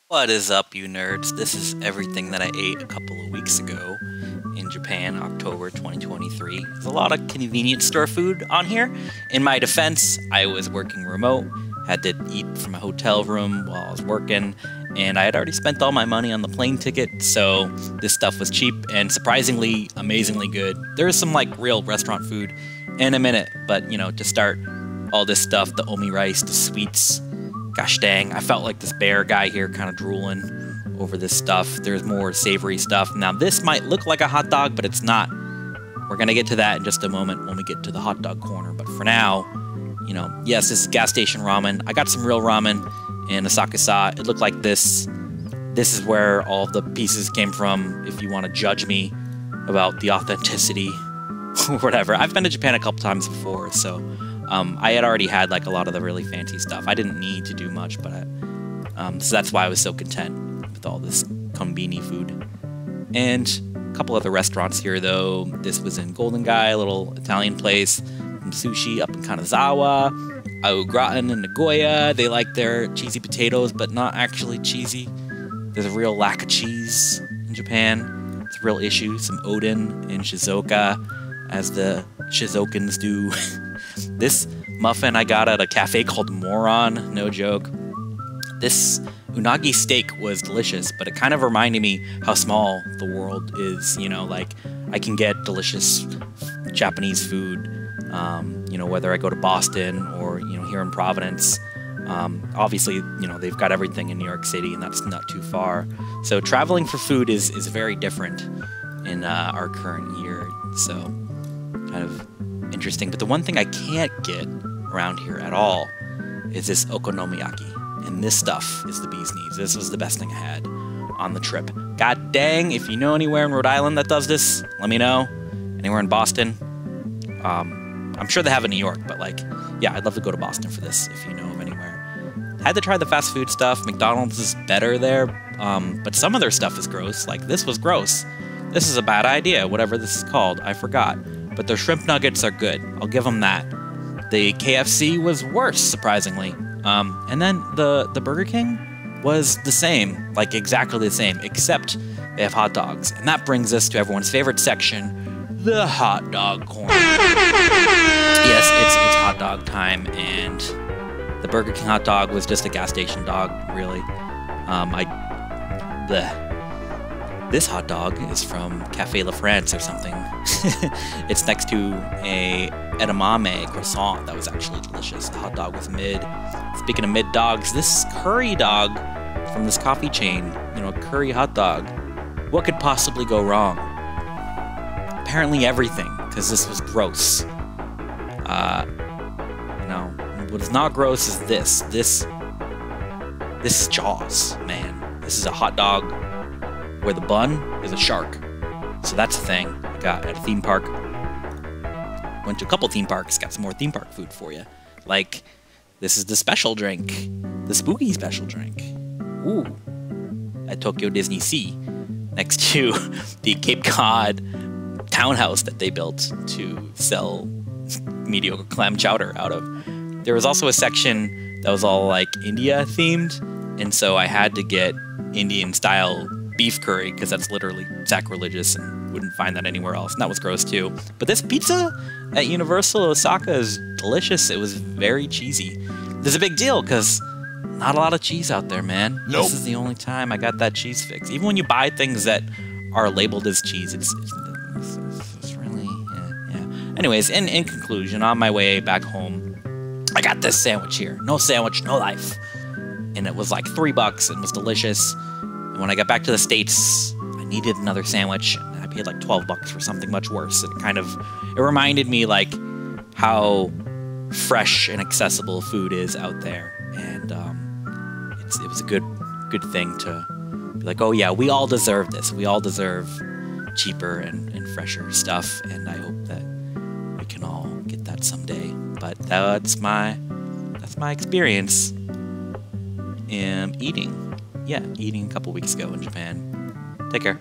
What is up, you nerds? This is everything that I ate a couple of weeks ago in Japan, October 2023. There's a lot of convenience store food on here. In my defense, I was working remote, had to eat from a hotel room while I was working, and I had already spent all my money on the plane ticket, so this stuff was cheap and surprisingly, amazingly good. There's some like real restaurant food in a minute, but to start all this stuff, the omi rice, the sweets, gosh dang, I felt like this bear guy here kind of drooling over this stuff. There's more savory stuff. Now, this might look like a hot dog, but it's not. We're going to get to that in just a moment when we get to the hot dog corner. But for now, yes, this is gas station ramen. I got some real ramen in Asakusa. It looked like this. This is where all the pieces came from, if you want to judge me about the authenticity or whatever. I've been to Japan a couple times before, so I had already had like a lot of the really fancy stuff. I didn't need to do much, but so that's why I was so content with all this konbini food. And a couple other restaurants here, though. This was in Golden Guy, a little Italian place. Some sushi up in Kanazawa. Au Gratin in Nagoya. They like their cheesy potatoes, but not actually cheesy. There's a real lack of cheese in Japan. It's a real issue. Some Odin in Shizuoka, as the Shizokans do. This muffin I got at a cafe called Moron, no joke. This unagi steak was delicious, but it kind of reminded me how small the world is. Like I can get delicious Japanese food, whether I go to Boston or, here in Providence. Obviously, they've got everything in New York City, and that's not too far. So traveling for food is very different in our current year. So kind of interesting. But the one thing I can't get around here at all is this okonomiyaki. And this stuff is the bee's knees. This was the best thing I had on the trip. God dang, if you know anywhere in Rhode Island that does this, let me know. Anywhere in Boston. I'm sure they have in New York, but yeah, I'd love to go to Boston for this if you know of anywhere. Had to try the fast food stuff. McDonald's is better there, but some of their stuff is gross. Like, this was gross. This is a bad idea, whatever this is called. I forgot. But their shrimp nuggets are good. I'll give them that. The KFC was worse, surprisingly. And then the Burger King was the same, like exactly the same, except they have hot dogs. And that brings us to everyone's favorite section, the hot dog corner. Yes, it's hot dog time, and the Burger King hot dog was just a gas station dog, really. This hot dog is from Cafe La France or something. It's next to a edamame croissant that was actually delicious. The hot dog was mid. Speaking of mid dogs, this curry dog from this coffee chain, a curry hot dog. What could possibly go wrong? Apparently everything, because this was gross. What is not gross is this. This is Jaws, man. This is a hot dog where the bun is a shark. So that's a thing I got at a theme park. Went to a couple theme parks, got some more theme park food for you. Like, this is the special drink. The spooky special drink. Ooh. At Tokyo Disney Sea. Next to the Cape Cod townhouse that they built to sell mediocre clam chowder out of. There was also a section that was all like India themed. And so I had to get Indian style beef curry, because that's literally sacrilegious and wouldn't find that anywhere else. And that was gross too. But this pizza at Universal Osaka is delicious. It was very cheesy. There's a big deal, because not a lot of cheese out there, man. Nope. This is the only time I got that cheese fix. Even when you buy things that are labeled as cheese, it's really, yeah. Anyways, in conclusion, on my way back home, I got this sandwich here. No sandwich, no life. And it was like $3 and was delicious. And when I got back to the States, I needed another sandwich, and I paid like $12 for something much worse. And it reminded me like how fresh and accessible food is out there. And it was a good thing to be like, oh yeah, we all deserve this. We all deserve cheaper and fresher stuff. And I hope that we can all get that someday. But that's my experience in eating. Yeah, eating a couple weeks ago in Japan. Take care.